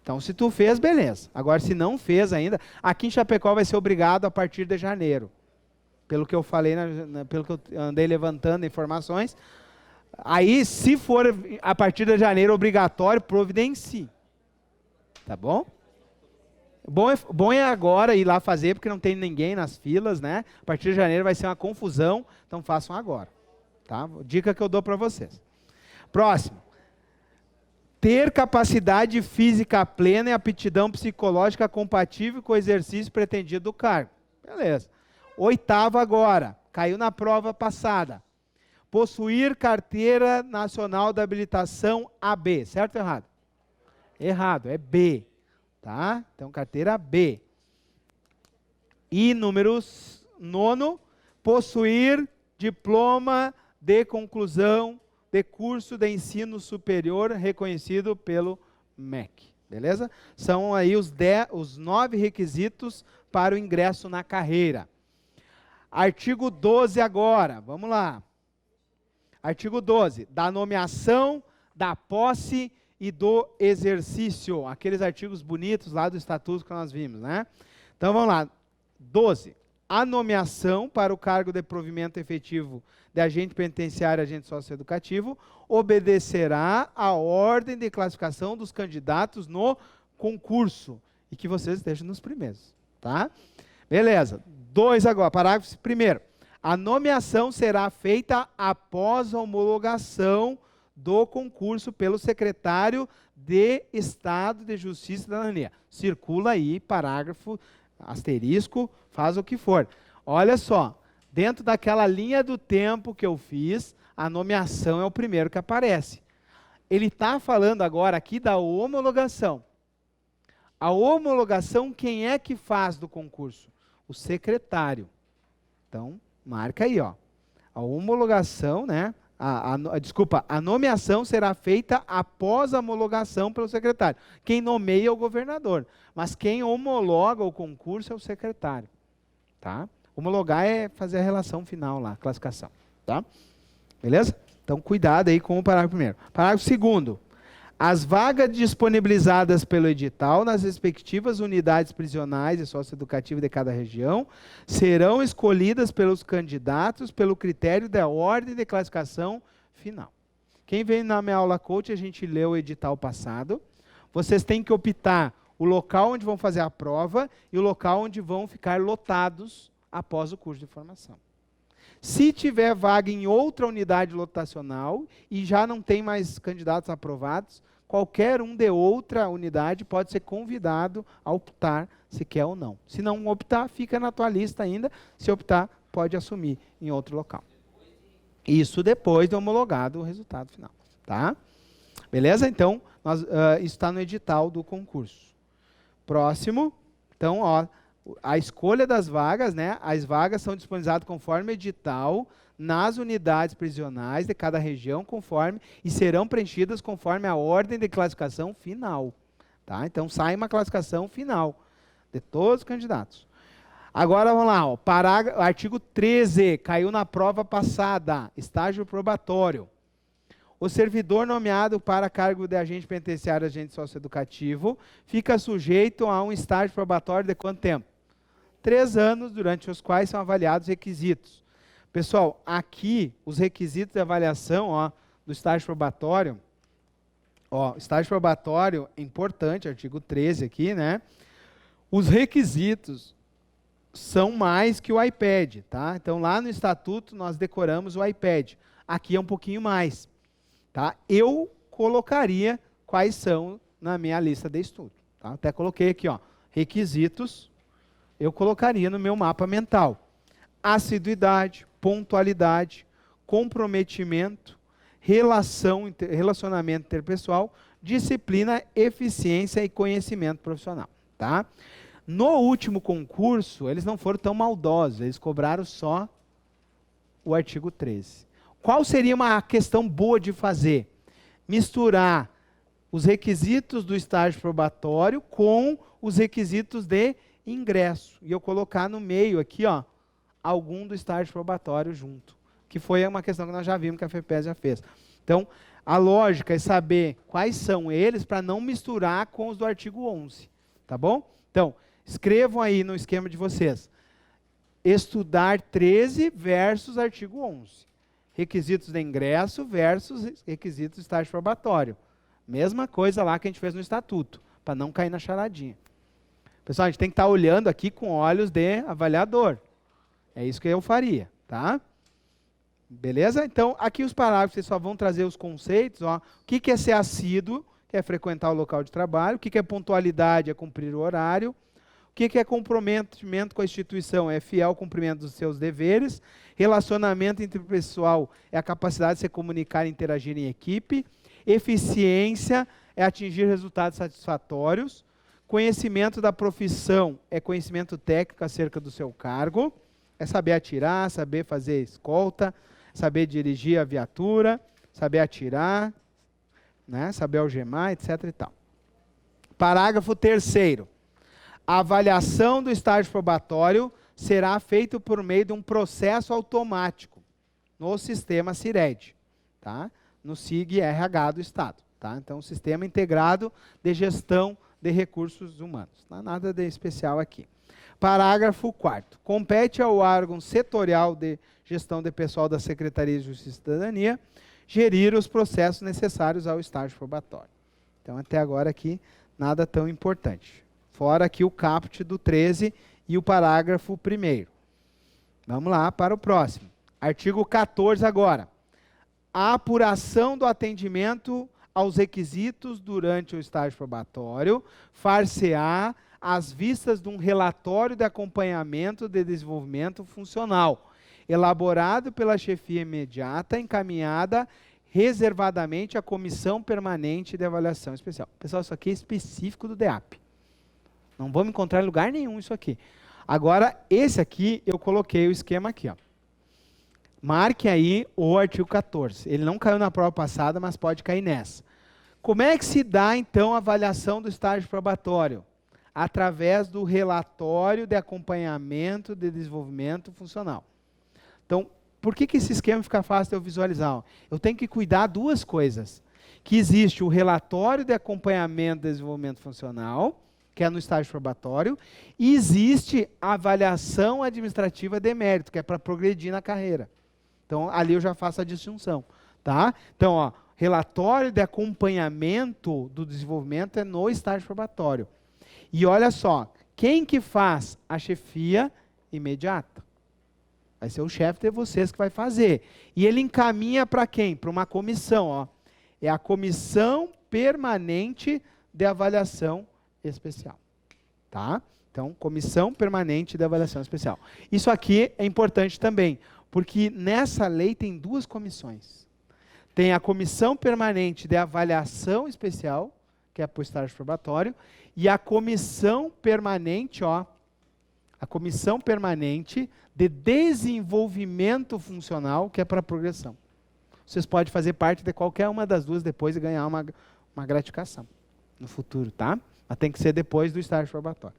Então, se tu fez, beleza. Agora, se não fez ainda, aqui em Chapecó vai ser obrigado a partir de janeiro. Pelo que eu falei, pelo que eu andei levantando informações. Aí, se for a partir de janeiro obrigatório, providencie. Tá bom? Bom é agora ir lá fazer, porque não tem ninguém nas filas, né? A partir de janeiro vai ser uma confusão, então façam agora. Tá? Dica que eu dou para vocês. Próximo. Ter capacidade física plena e aptidão psicológica compatível com o exercício pretendido do cargo. Beleza. 8º agora. Caiu na prova passada. Possuir carteira nacional de habilitação AB. Certo ou errado? Errado, é B. Tá? Então, carteira B. E número 9, possuir diploma de conclusão de curso de ensino superior reconhecido pelo MEC. Beleza? São aí os 9 requisitos para o ingresso na carreira. Artigo 12 agora. Vamos lá. Artigo 12. Da nomeação, da posse e do exercício. Aqueles artigos bonitos lá do estatuto que nós vimos, né? Então, vamos lá. 12. A nomeação para o cargo de provimento efetivo de agente penitenciário e agente socioeducativo obedecerá à ordem de classificação dos candidatos no concurso. E que vocês estejam nos primeiros, tá? Beleza. 2 agora, parágrafo 1º. A nomeação será feita após a homologação do concurso pelo secretário de Estado de Justiça e Cidadania. Circula aí, parágrafo, asterisco, faz o que for. Olha só, dentro daquela linha do tempo que eu fiz, a nomeação é o primeiro que aparece. Ele está falando agora aqui da homologação. A homologação, quem é que faz do concurso? O secretário. Então, marca aí, ó. A homologação, né? Desculpa, a nomeação será feita após a homologação pelo secretário. Quem nomeia é o governador, mas quem homologa o concurso é o secretário. Tá? Homologar é fazer a relação final lá, a classificação. Tá? Beleza? Então, cuidado aí com o parágrafo primeiro. Parágrafo segundo. As vagas disponibilizadas pelo edital nas respectivas unidades prisionais e socioeducativas de cada região serão escolhidas pelos candidatos pelo critério da ordem de classificação final. Quem veio na minha aula coach, a gente leu o edital passado. Vocês têm que optar o local onde vão fazer a prova e o local onde vão ficar lotados após o curso de formação. Se tiver vaga em outra unidade lotacional e já não tem mais candidatos aprovados, qualquer um de outra unidade pode ser convidado a optar se quer ou não. Se não optar, fica na tua lista ainda. Se optar, pode assumir em outro local. Isso depois de homologado o resultado final. Tá? Beleza? Então, isso está no edital do concurso. Próximo. Então, ó, a escolha das vagas, né? As vagas são disponibilizadas conforme edital nas unidades prisionais de cada região, conforme e serão preenchidas conforme a ordem de classificação final. Tá? Então, sai uma classificação final de todos os candidatos. Agora, vamos lá. Ó, artigo 13, caiu na prova passada, estágio probatório. O servidor nomeado para cargo de agente penitenciário, agente socioeducativo, fica sujeito a um estágio probatório de quanto tempo? 3 anos, durante os quais são avaliados os requisitos. Pessoal, aqui, os requisitos de avaliação do estágio probatório, estágio probatório, importante, artigo 13 aqui, né? Os requisitos são mais que o iPad, tá? Então, lá no estatuto, nós decoramos o iPad. Aqui é um pouquinho mais, tá? Eu colocaria quais são na minha lista de estudo, tá? Até coloquei aqui, requisitos, eu colocaria no meu mapa mental. Assiduidade, pontualidade, comprometimento, relacionamento interpessoal, disciplina, eficiência e conhecimento profissional. Tá? No último concurso, eles não foram tão maldosos, eles cobraram só o artigo 13. Qual seria uma questão boa de fazer? Misturar os requisitos do estágio probatório com os requisitos de ingresso. E eu colocar no meio aqui, algum do estágio probatório junto. Que foi uma questão que nós já vimos que a FEPES já fez. Então, a lógica é saber quais são eles para não misturar com os do artigo 11. Tá bom? Então, escrevam aí no esquema de vocês. Estudar 13 versus artigo 11. Requisitos de ingresso versus requisitos de estágio probatório. Mesma coisa lá que a gente fez no estatuto, para não cair na charadinha. Pessoal, a gente tem que estar olhando aqui com olhos de avaliador. É isso que eu faria, tá? Beleza? Então, aqui os parágrafos, vocês só vão trazer os conceitos. O que é ser assíduo, que é frequentar o local de trabalho. O que é pontualidade, é cumprir o horário. O que é comprometimento com a instituição, é fiel ao cumprimento dos seus deveres. Relacionamento interpessoal é a capacidade de se comunicar e interagir em equipe. Eficiência é atingir resultados satisfatórios. Conhecimento da profissão é conhecimento técnico acerca do seu cargo. É saber atirar, saber fazer escolta, saber dirigir a viatura, saber atirar, né, saber algemar, etc. e tal. Parágrafo 3º. A avaliação do estágio probatório será feita por meio de um processo automático no sistema CIRED, tá? No SIG-RH do Estado. Tá? Então, Sistema Integrado de Gestão de Recursos Humanos. Não há nada de especial aqui. Parágrafo 4º. Compete ao órgão setorial de gestão de pessoal da Secretaria de Justiça e Cidadania gerir os processos necessários ao estágio probatório. Então, até agora aqui, nada tão importante. Fora aqui o caput do 13 e o parágrafo 1º. Vamos lá para o próximo. Artigo 14 agora. A apuração do atendimento aos requisitos durante o estágio probatório far-se-á às vistas de um relatório de acompanhamento de desenvolvimento funcional, elaborado pela chefia imediata, encaminhada reservadamente à Comissão Permanente de Avaliação Especial. Pessoal, isso aqui é específico do DEAP. Não vamos encontrar em lugar nenhum isso aqui. Agora, esse aqui, eu coloquei o esquema aqui. Marque aí o artigo 14. Ele não caiu na prova passada, mas pode cair nessa. Como é que se dá, então, a avaliação do estágio probatório? Através do relatório de acompanhamento de desenvolvimento funcional. Então, por que esse esquema fica fácil de eu visualizar? Eu tenho que cuidar duas coisas. Que existe o relatório de acompanhamento de desenvolvimento funcional, que é no estágio probatório, e existe a avaliação administrativa de mérito, que é para progredir na carreira. Então, ali eu já faço a distinção. Tá? Então, ó, relatório de acompanhamento do desenvolvimento é no estágio probatório. E olha só, quem que faz a chefia imediata? Vai ser o chefe de vocês que vai fazer. E ele encaminha para quem? Para uma comissão. Ó. É a Comissão Permanente de Avaliação Especial. Tá? Então, Comissão Permanente de Avaliação Especial. Isso aqui é importante também, porque nessa lei tem duas comissões. Tem a Comissão Permanente de Avaliação Especial, que é para o estágio probatório, e a Comissão Permanente, ó, a Comissão Permanente de Desenvolvimento Funcional, que é para a progressão. Vocês podem fazer parte de qualquer uma das duas depois e ganhar uma gratificação no futuro, tá? Mas tem que ser depois do estágio probatório.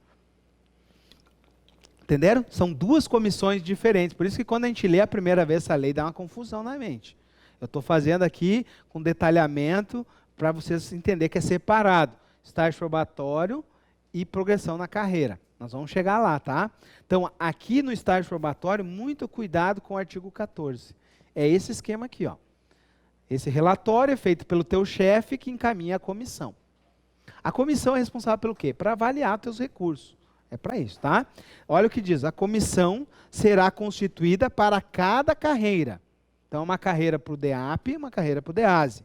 Entenderam? São duas comissões diferentes. Por isso que quando a gente lê a primeira vez essa lei, dá uma confusão na mente. Eu estou fazendo aqui com detalhamento para vocês entenderem que é separado. Estágio probatório e progressão na carreira. Nós vamos chegar lá, tá? Então, aqui no estágio probatório, muito cuidado com o artigo 14. É esse esquema aqui, ó. Esse relatório é feito pelo teu chefe que encaminha a comissão. A comissão é responsável pelo quê? Para avaliar teus recursos. É para isso, tá? Olha o que diz. A comissão será constituída para cada carreira. Então, uma carreira para o DEAP e uma carreira para o DEASE.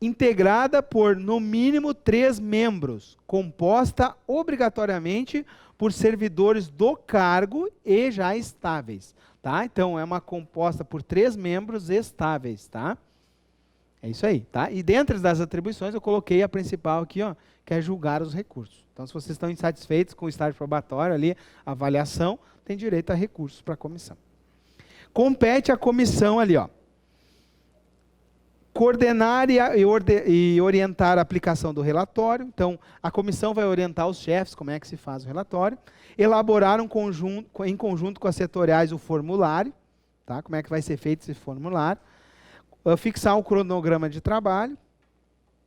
Integrada por, no mínimo, 3 membros, composta obrigatoriamente por servidores do cargo e já estáveis. Tá? Então, é uma composta por 3 membros estáveis. Tá? É isso aí. Tá? E dentro das atribuições, eu coloquei a principal aqui, ó, que é julgar os recursos. Então, se vocês estão insatisfeitos com o estágio probatório, ali, a avaliação, tem direito a recursos para a comissão. Compete à comissão ali, ó, coordenar e orientar a aplicação do relatório. Então, a comissão vai orientar os chefes como é que se faz o relatório. Elaborar em conjunto com as setoriais o formulário, tá? Como é que vai ser feito esse formulário. Fixar um cronograma de trabalho.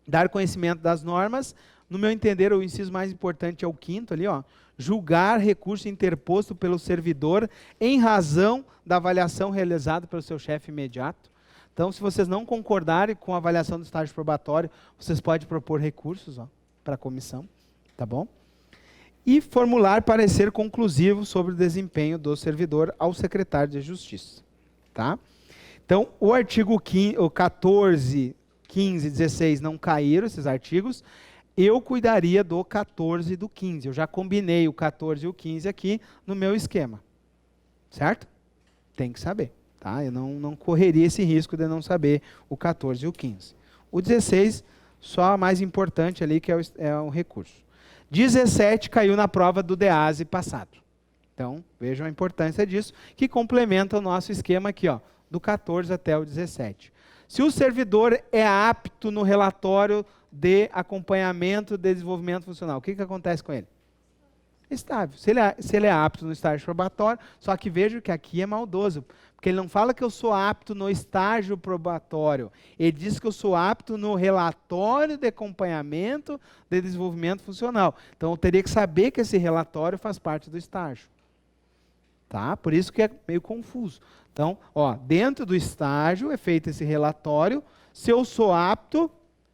Dar conhecimento das normas. No meu entender, o inciso mais importante é o 5º ali, ó. Julgar recurso interposto pelo servidor em razão da avaliação realizada pelo seu chefe imediato. Então, se vocês não concordarem com a avaliação do estágio probatório, vocês podem propor recursos para a comissão, tá bom? E formular parecer conclusivo sobre o desempenho do servidor ao secretário de Justiça, tá? Então, o artigo 14, 15 e 16 não caíram, esses artigos. Eu cuidaria do 14 e do 15. Eu já combinei o 14 e o 15 aqui no meu esquema, certo? Tem que saber. Tá? Eu não correria esse risco de não saber o 14 e o 15. O 16, só a mais importante ali, que é o recurso. 17 caiu na prova do DEASE passado. Então, vejam a importância disso, que complementa o nosso esquema aqui, ó, do 14 até o 17. Se o servidor é apto no relatório de acompanhamento de desenvolvimento funcional, o que acontece com ele? Estável. Se ele é apto no estágio probatório, só que vejo que aqui é maldoso, porque ele não fala que eu sou apto no estágio probatório, ele diz que eu sou apto no relatório de acompanhamento de desenvolvimento funcional. Então, eu teria que saber que esse relatório faz parte do estágio. Tá? Por isso que é meio confuso. Então, ó, dentro do estágio é feito esse relatório, se eu sou apto,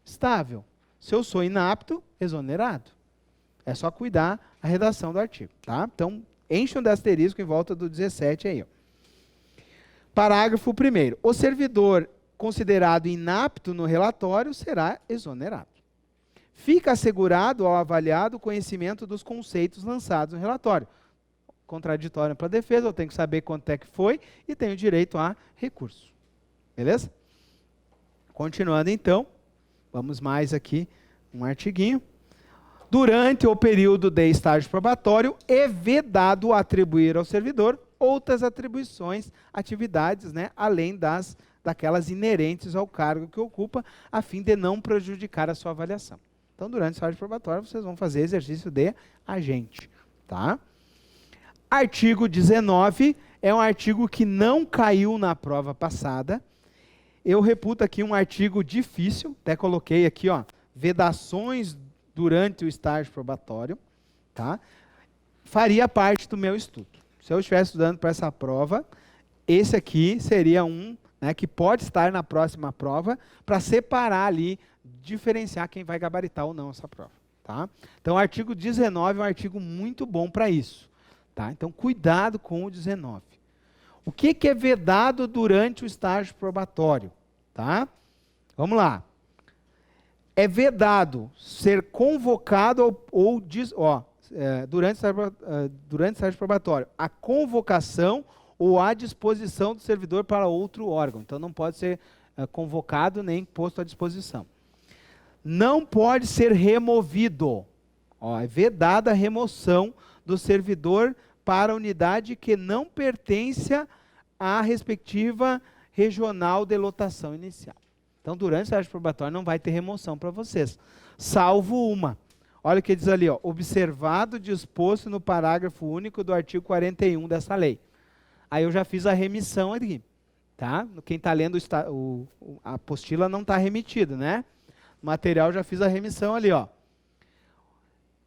estável. Se eu sou inapto, exonerado. É só cuidar a redação do artigo, tá? Então, enche um de asterisco em volta do 17 aí, ó. Parágrafo 1º. O servidor considerado inapto no relatório será exonerado. Fica assegurado ao avaliado o conhecimento dos conceitos lançados no relatório. Contraditório para a defesa, eu tenho que saber quanto é que foi e tenho direito a recurso. Beleza? Continuando então, vamos mais aqui, um artiguinho. Durante o período de estágio probatório, é vedado atribuir ao servidor outras atribuições, atividades, né, além daquelas inerentes ao cargo que ocupa, a fim de não prejudicar a sua avaliação. Então, durante o estágio probatório, vocês vão fazer exercício de agente, tá? Artigo 19 é um artigo que não caiu na prova passada. Eu reputo aqui um artigo difícil, até coloquei aqui, ó, vedações durante o estágio probatório, tá? Faria parte do meu estudo. Se eu estivesse estudando para essa prova, esse aqui seria um, né, que pode estar na próxima prova, para separar ali, diferenciar quem vai gabaritar ou não essa prova, tá? Então, o artigo 19 é um artigo muito bom para isso, tá? Então, cuidado com o 19. O que é vedado durante o estágio probatório, tá? Vamos lá. É vedado ser convocado durante o estágio probatório, a convocação ou a disposição do servidor para outro órgão. Então, não pode ser convocado nem posto à disposição. Não pode ser removido. Ó, é vedada a remoção do servidor para a unidade que não pertence à respectiva regional de lotação inicial. Então, durante o estágio probatório não vai ter remoção para vocês, salvo uma. Olha o que diz ali, ó, observado o disposto no parágrafo único do artigo 41 dessa lei. Aí eu já fiz a remissão aqui, tá? Quem está lendo a apostila não está remitido, né? O material já fiz a remissão ali, ó.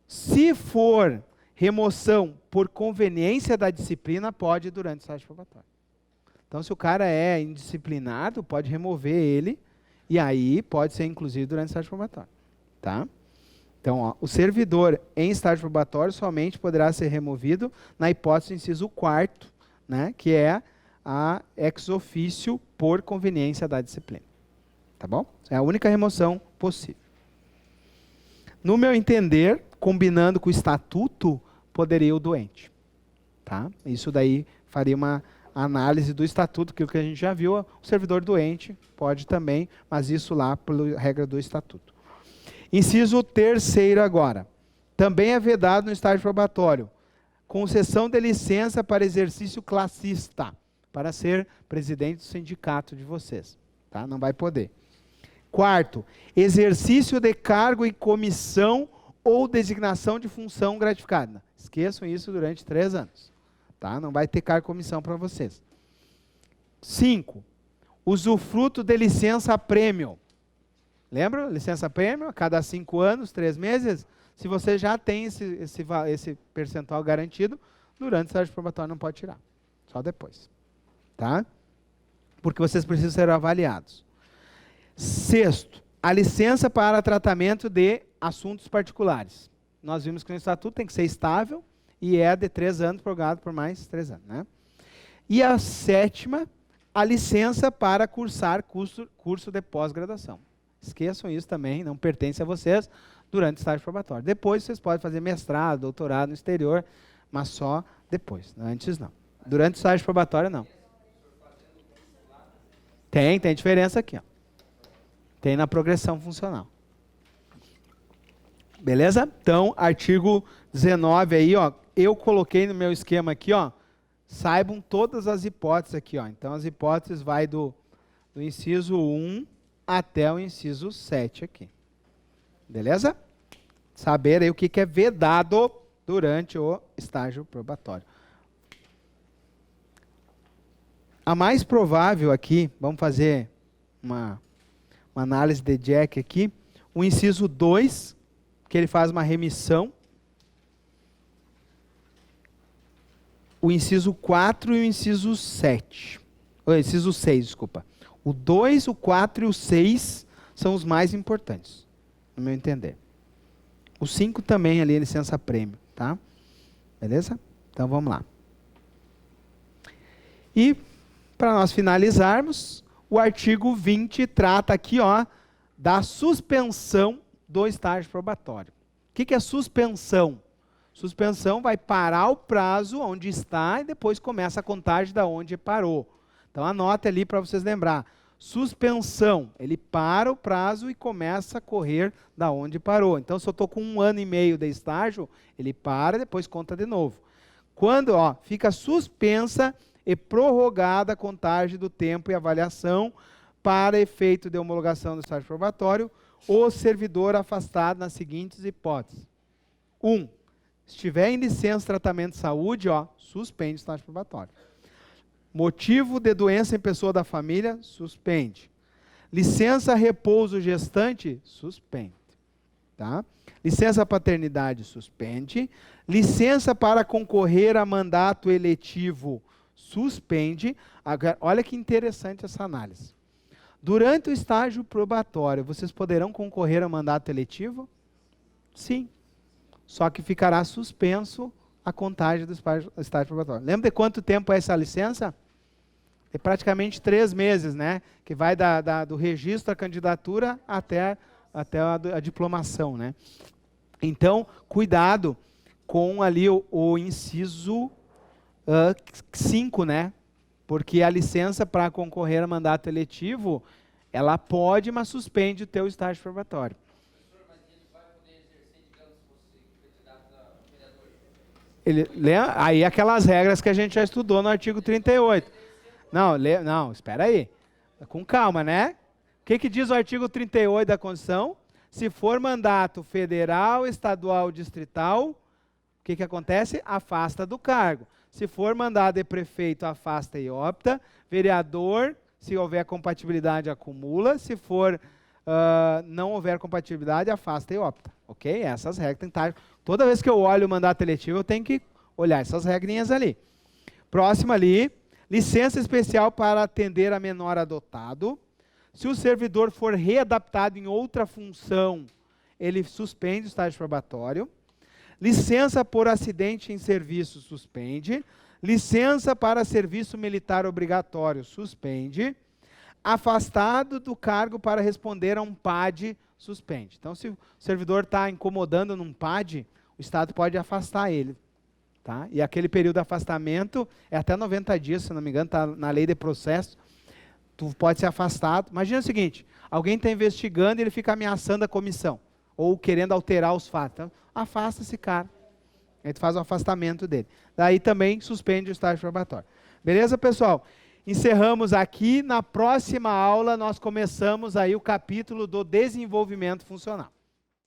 Se for remoção por conveniência da disciplina, pode durante o estágio probatório. Então, se o cara é indisciplinado, pode remover ele, e aí pode ser inclusive durante o estágio probatório, tá? Então, ó, o servidor em estágio probatório somente poderá ser removido na hipótese do inciso 4º, né, que é a ex officio por conveniência da disciplina. Tá bom? É a única remoção possível. No meu entender, combinando com o estatuto, poderia o doente. Tá? Isso daí faria uma análise do estatuto, que é o que a gente já viu, o servidor doente pode também, mas isso lá pela regra do estatuto. Inciso 3º agora. Também é vedado no estágio probatório concessão de licença para exercício classista, para ser presidente do sindicato de vocês. Tá? Não vai poder. 4º, exercício de cargo em comissão ou designação de função gratificada. Esqueçam isso durante 3 anos. Tá? Não vai ter cargo em comissão para vocês. 5º, usufruto de licença prêmio. Lembra? Licença prêmio, a cada 5 anos, 3 meses. Se você já tem esse percentual garantido, durante o estágio probatório não pode tirar. Só depois. Tá? Porque vocês precisam ser avaliados. 6º, a licença para tratamento de assuntos particulares. Nós vimos que no estatuto tem que ser estável e é de 3 anos, prorrogado por mais 3 anos. Né? E a 7ª, a licença para cursar curso de pós-graduação. Esqueçam isso também, não pertence a vocês durante o estágio probatório. Depois vocês podem fazer mestrado, doutorado no exterior, mas só depois, antes não. Durante o estágio probatório não. Tem diferença aqui, ó. Tem na progressão funcional. Beleza? Então, artigo 19 aí, ó, eu coloquei no meu esquema aqui, ó, saibam todas as hipóteses aqui, ó. Então, as hipóteses vai do inciso 1 até o inciso 7 aqui. Beleza? Saber aí o que é vedado durante o estágio probatório. A mais provável aqui, vamos fazer uma análise de Jack aqui, o inciso 2, que ele faz uma remissão, o inciso 4 e o inciso 7. O inciso 6, desculpa. O 2, o 4 e o 6 são os mais importantes, no meu entender. O 5 também ali é licença prêmio, tá? Beleza? Então vamos lá. E para nós finalizarmos, o artigo 20 trata aqui, ó, da suspensão do estágio probatório. O que é suspensão? Suspensão vai parar o prazo onde está e depois começa a contagem da onde parou. Então anote ali para vocês lembrar. Suspensão, ele para o prazo e começa a correr da onde parou. Então, se eu estou com 1 ano e meio de estágio, ele para e depois conta de novo. Quando, fica suspensa e prorrogada a contagem do tempo e avaliação para efeito de homologação do estágio probatório, o servidor afastado nas seguintes hipóteses. 1. Estiver em licença tratamento de saúde, suspende o estágio probatório. Motivo de doença em pessoa da família, suspende. Licença repouso gestante, suspende. Tá? Licença paternidade, suspende. Licença para concorrer a mandato eletivo, suspende. Agora, olha que interessante essa análise. Durante o estágio probatório, vocês poderão concorrer a mandato eletivo? Sim. Só que ficará suspenso a contagem do estágio probatório. Lembra de quanto tempo é essa licença? É praticamente 3 meses, né? Que vai do registro da candidatura até a diplomação, né? Então, cuidado com ali o inciso 5, né? Porque a licença para concorrer a mandato eletivo, ela pode, mas suspende o teu estágio probatório. Professor, mas ele vai poder exercer, digamos, se você candidato a vereador? Aí aquelas regras que a gente já estudou no artigo 38. Não, espera aí. Com calma, né? O que diz o artigo 38 da Constituição? Se for mandato federal, estadual, distrital, o que acontece? Afasta do cargo. Se for mandado de prefeito, afasta e opta. Vereador, se houver compatibilidade, acumula. Se for não houver compatibilidade, afasta e opta. Ok? Essas regras têm que estar. Toda vez que eu olho o mandato eletivo, eu tenho que olhar essas regrinhas ali. Próximo ali, licença especial para atender a menor adotado. Se o servidor for readaptado em outra função, ele suspende o estágio probatório. Licença por acidente em serviço, suspende. Licença para serviço militar obrigatório, suspende. Afastado do cargo para responder a um PAD, suspende. Então, se o servidor está incomodando num PAD, o Estado pode afastar ele. Tá? E aquele período de afastamento é até 90 dias, se não me engano, está na lei de processo. Tu pode ser afastado. Imagina o seguinte, alguém está investigando e ele fica ameaçando a comissão, ou querendo alterar os fatos. Então, afasta esse cara. Aí tu faz o afastamento dele. Daí também suspende o estágio probatório. Beleza, pessoal? Encerramos aqui. Na próxima aula nós começamos aí o capítulo do desenvolvimento funcional.